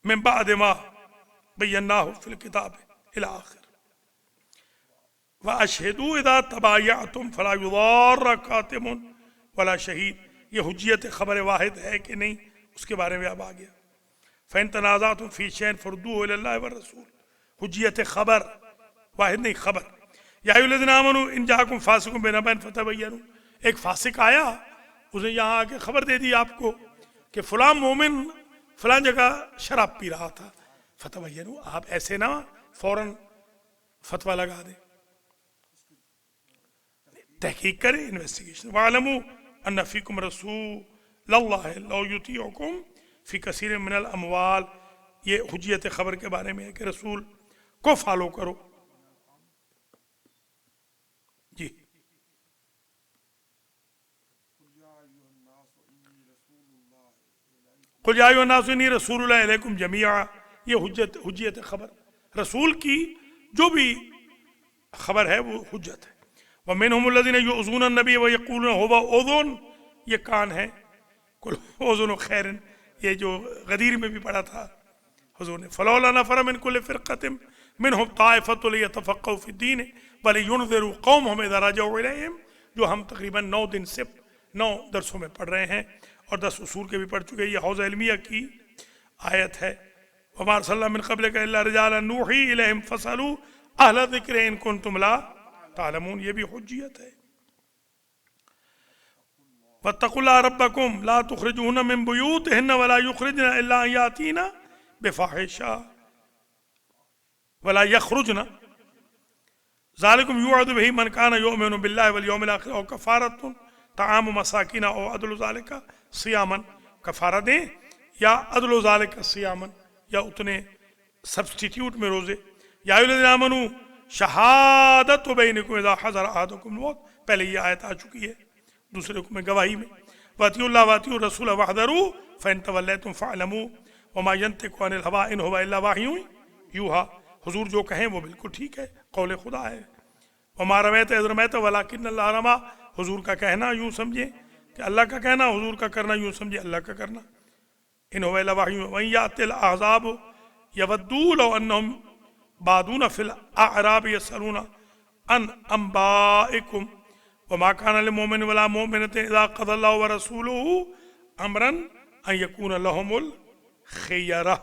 مِن بَعْدِ مَا بیناہ فی الکتاب الی آخر وَأَشْهِدُوا إِذَا تَبَايَعْتُمْ فَلَا يُضَارَّ كَاتِبٌ وَلَا شَهِيدٌ. یہ حجیت خبر واحد ہے کہ نہیں، اس کے بارے میں اب آ گیا. فَإِن تَنَازَعْتُمْ فِي شَيْءٍ فَرُدُّوهُ إِلَى اللَّهِ وَالرَّسُولِ. حجیت خبر واحد نہیں، خبر. یا ایھا الذین آمنوا ان جاءکم فاسق بنبأ فتبینوا. ایک فاسق آیا، اس نے یہاں آ کے خبر دے دی آپ کو کہ فلاں مومن فلاں جگہ شراب پی رہا تھا، فتبینوا. آپ ایسے نہ فوراً فتویٰ لگا دیں، تحقیق کریں، انویسٹیگیشن. وَاعْلَمُوا أَنَّ فِيكُمْ رَسُولَ اللَّهِ لَوْ يُطِيعُكُمْ فِي كَثِيرٍ مِّنَ الْأَمْوَالِ. یہ حجیت خبر کے بارے میں ہے کہ رسول کو فالو کرو. جی قُلْ يَا أَيُّهَا النَّاسُ إِنِّي رَسُولُ اللَّهِ إِلَيْكُمْ جَمِيعًا. یہ حجیت خبر، رسول کی جو بھی خبر ہے وہ حجت ہے. وَمِنْهُمُ الَّذِينَ يُؤْذُونَ النَّبِيَّ وَيَقُولُونَ هُوَ أُذُنٌ. یہ کان ہے، قُلْ أُذُنُ خَيْرٍ. یہ جو غدیر میں بھی پڑھا تھا حضور نے. فَلَوْلَا نَفَرَ مِنْ كُلِّ فِرْقَةٍ مِنْهُمْ طَائِفَةٌ لِيَتَفَقَّهُوا فِي الدِّينِ وَلِيُنذِرُوا قَوْمَهُمْ إِذَا رَجَعُوا إِلَيْهِمْ. جو ہم تقریباً 9 دن سے 9 درسوں میں پڑھ رہے ہیں اور 10 اصول کے بھی پڑھ چکے. یہ حوض علمیہ کی آیت ہے. وَمَا أَرْسَلْنَا مِنْ قَبْلِكَ إِلَّا رِجَالًا نُوحِي إِلَيْهِمْ فَاسْأَلُوا أَهْلَ الذِّكْرِ إِن كُنتُمْ لَا تعلمون. یہ بھی حجیت ہے. وَاتَّقُوا اللَّهَ رَبَّكُمْ لَا تُخْرِجُوهُنَّ مِن بُيُوتِهِنَّ وَلَا يُخْرِجْنَ إِلَّا أَن يَأْتِينَ بِفَاحِشَةٍ وَلَا يَخْرُجْنَ ذَلِكُمْ يُوعَظُ بِهِ مَنْ كَانَ يُؤْمِنُ بِاللَّهِ وَالْيَوْمِ الْآخِرِ أَوْ كَفَارَةٌ طَعَامُ مَسَاكِينَ أَوْ عَدْلُ ذَلِكَ صِيَامًا. کفارہ دیں یا عدل ذَلِكَ صِيَامًا، یا اتنے سبسٹیٹیوٹ میں روزے. یا ایھا الذین آمنوا شہادت بینکم اذا حضر احدکم الموت. پہلے یہ آیت آ چکی ہے دوسرے حکم گواہی میں. وَأَطِیعُوا اللَّهَ وَأَطِیعُوا الرَّسُولَ وَاحْذَرُوا فَإِن تَوَلَّیْتُمْ فَاعْلَمُوا وَمَا يَنطِقُ عَنِ الْهَوَىٰ إِنْ هُوَ إِلَّا وَحْیٌ یوحیٰ. حضور جو کہیں وہ بالکل ٹھیک ہے، قول خدا ہے. وَمَا رَمَیْتَ إِذْ رَمَیْتَ وَلَٰکِنَّ اللَّهَ رَمَىٰ. حضور کا کہنا یوں سمجھیں کہ اللہ کا کہنا، حضور کا کرنا یوں سمجھیں اللہ کا کرنا. إِنْ هُوَ إِلَّا وَحْیٌ وَإِنْ يَأْتِ الْأَحْزَابُ يَوَدُّوا لَوْ أَنَّهُمْ بَادُونَ فِي الْأَعْرَابِ يَسْأَلُونَ عَنْ أَنْبَائِكُمْ وَمَا كَانَ لِمُؤْمِنٍ وَلَا مُؤْمِنَةٍ إِذَا قَضَى اللَّهُ وَرَسُولُهُ أَمْرًا أَنْ يَكُونَ لَهُمُ الْخِيَرَةُ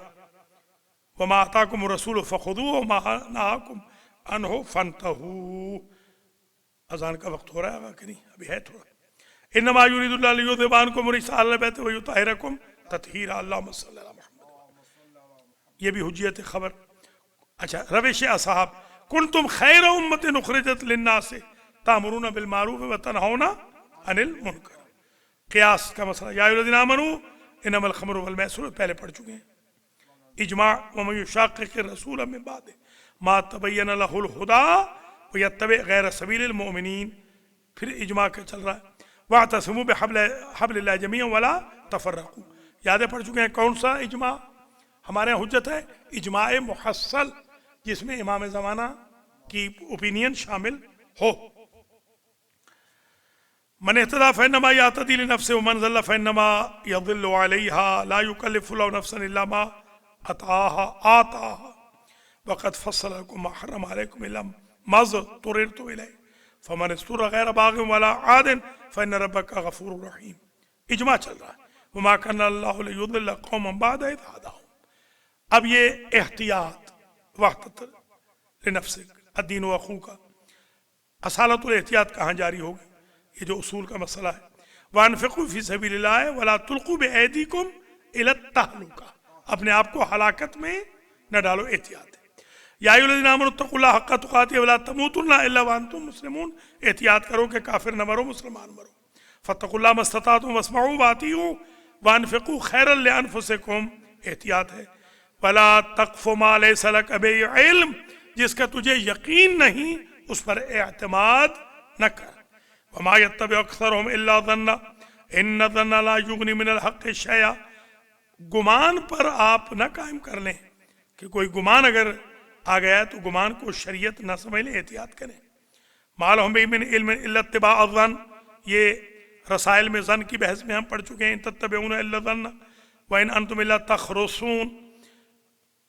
وَمَا آتَاكُمُ الرَّسُولُ فَخُذُوهُ وَمَا نَهَاكُمْ عَنْهُ فَانْتَهُوا. اذان کا وقت ہو رہا ہے کہ نہیں؟ ابھی ہے تھوڑا. إِنَّمَا يُرِيدُ اللَّهُ لِيُذْهِبَ عَنْكُمُ الرِّجْسَ أَهْلَ الْبَيْتِ وَيُطَهِّرَكُمْ تطہیرا. اللہم صلی علی محمد. یہ بھی حجیت خبر. اچھا، روش اصحاب. کنتم خیر امت اخرجت للناس تأمرون بالمعروف وتنہون عن المنکر. قیاس کا مسئلہ. یا ایھا الذین آمنوا انما الخمر والمیسر پہلے پڑھ چکے ہیں. اجماع. ومن یشاقق الرسول من بعد ما تبین لہ الہدی ویتبع غیر سبیل المؤمنین. پھر اجماع کا چل رہا ہے. واعتصموا بحبل اللہ جمیعا ولا تفرقوا. یادیں پڑھ چکے ہیں. کون سا اجماع ہمارے یہاں حجت ہے؟ اجماع محصل، جس میں امام زمانہ کی اوپینین شامل ہو. من اہتدی فانما یہتدی لنفسہ ومن ضل فانما یضل علیہا لا یکلف اللہ نفسا الا ما آتاہا وقد فصل لکم ما حرم علیکم الا ما اضطررتم الیہ فمن اضطر غیر باغ ولا عاد فان ربک غفور رحیم. اجماع چل رہا ہے. وما كان اللہ لیضل قوما بعد اذ ہداہم. اب یہ احتیاط وحدت لنفسک الدین و اخوک، اصالت الاحتیاط کہاں جاری ہوگی؟ یہ جو اصول کا مسئلہ ہے. وانفقوا فی سبیل اللہ ولا تلقوا بایدیکم الی التہلکہ. اپنے آپ کو ہلاکت میں نہ ڈالو. احتیاط ہے. یا ایھا الذین آمنوا اتقوا اللہ حق تقاتہ ولا تموتن الا وانتم مسلمون. احتیاط کرو کہ کافر نہ مرو، مسلمان مرو. فاتقوا اللہ ما استطعتم واسمعوا واطیعوا وانفقوا خیرا لانفسکم. احتیاط ہے. ولا تقف ما لیس لک بہ علم. جس کا تجھے یقین نہیں اس پر اعتماد نہ کر. وما یتبع اکثرهم الا ظنا ان الظن لا یغنی من الحق شیئا. گمان پر آپ نہ قائم کر لیں کہ کوئی گمان اگر آ گیا تو گمان کو شریعت نہ سمجھ لیں. احتیاط کریں. ما لہم بہ من علم الا اتباع الظن. یہ رسائل میں ظن کی بحث میں ہم پڑھ چکے ہیں. ان تتبعون الا الظن وان انتم الا تخرصون.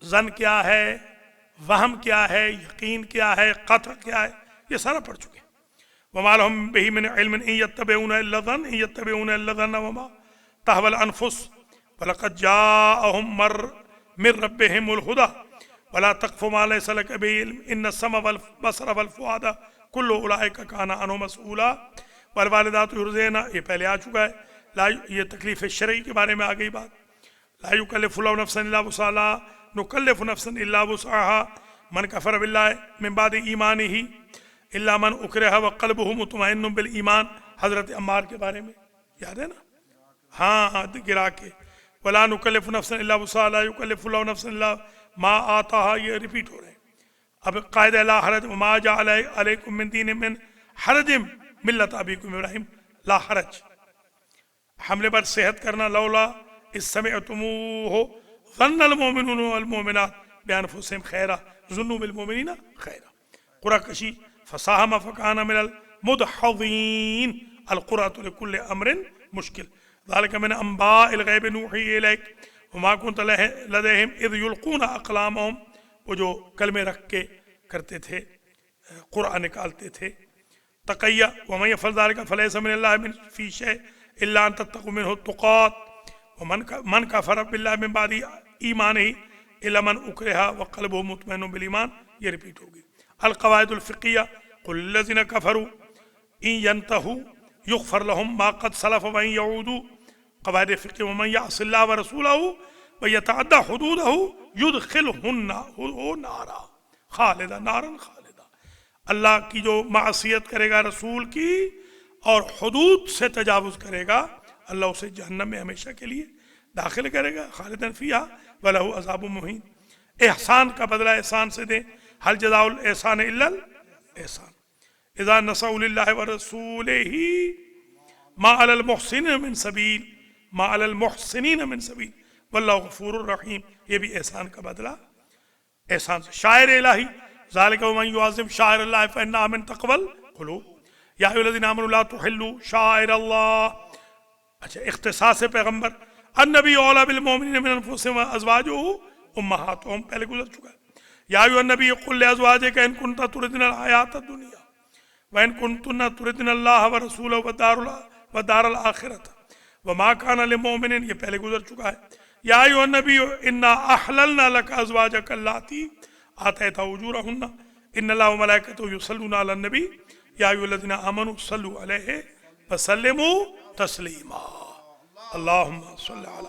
زن کیا ہے، وہم کیا ہے، یقین کیا ہے، قطع کیا ہے، یہ سارا پڑھ چکے ہیں۔ وما لهم به من علم ان يتبعون الا الظن ان يتبعون الا الظن وما تهوى الانفس ولقد جاءهم من ربهم الهدى ولا تقف ما ليس لك به علم ان السمع والبصر والفؤاد كل اولئك كان عنه مسؤولا والوالدات يرضعن، یہ پہلے آ چکا ہے، لا یہ تکلیف شرعی کے بارے میں آ گئی بات، لا يكلف الله نفسا الا وسعها نكلف نفسا الا وسعها من كفر بالله من بعد ایمانه الا من اکرہ وقلبه مطمئن بالایمان، حضرت عمار کے بارے میں یاد ہے نا، ہاں گرا کے ولا نکلف نفسا الا وسعها لا يكلف الله نفسا الا ما آتاها، یہ ریپیٹ ہو رہے ہیں۔ اب قاعدہ لا حرج وما جعل علیکم من دین من حرج ملت ابیکم ابراہیم، لا حرج، حملے پر صحت کرنا، لولا اذ سمعتموه ظن المؤمنون والمؤمنات بانفسهم خیرا ظنوا بالمؤمنین خیرا، قرآ کشی فساہم فکان من المدحضین، القرآۃ لکل امر مشکل، ذالک من انباء الغیب نوحی الیک وما کنت لدیہم اذ یلقون اقلامہم، وہ جو کلمے رکھ کے کرتے تھے، قرآن نکالتے تھے۔ تقیہ ومن یفعل ذلک فلیس من اللہ من فی شیء الا ان تتقوا منہ التقات ومن کفر باللہ من بعد ایمانہ الا من اکرہ وقلبہ مطمئن بالایمان، یہ ریپیٹ ہوگی۔ القواعد الفقیہ قل للذین کفروا ان ینتہوا یغفر لهم ما قد سلف وان یعودوا، قواعد فقہ ومن یعص اللہ ورسولہ ویتعدى حدودہ یدخلہ نارا خالدہ نارا خالدہ، اللہ کی جو معصیت کرے گا رسول کی اور حدود سے تجاوز کرے گا، اللہ اسے جہنم میں ہمیشہ کے لیے داخل کرے گا، خالداً فیہا وَلَهُ عذاب مہین۔ احسان کا بدلہ احسان سے دیں، حل جزاء الاحسان الا الاحسان، اذا نصحوا للہ ورسولہ ما علی المحسنین من سبیل، ما علی المحسنین من سبیل واللہ غفور الرحیم، یہ بھی احسان کا بدلہ احسان سے۔ شاعر الہی ذالک ومن یعظم شاعر اللہ فانہا من تقوی القلوب، یا ایھا الذین آمنوا لا تحلوا شاعر اللہ۔ اچھا، اختصاص پیغمبر، النبی اولیٰ بالمؤمنین من انفسہم وازواجہ امہاتہم، پہلے گزر چکا ہے۔ یا ایھا النبی قل لازواجک ان کنتن تردن الحیاۃ الدنیا وان کنتن تردن اللہ ورسولہ والدار الآخرۃ وما کان لمؤمن، یہ پہلے گزر چکا ہے۔ یا ایھا النبی انا احللنا لک ازواجک اللاتی آتیت اجورہن ان اللہ وملائکتہ یصلون علی النبی یا ایھا الذین آمنوا صلوا علیہ وسلموا تسلیما، اللہم صلی علی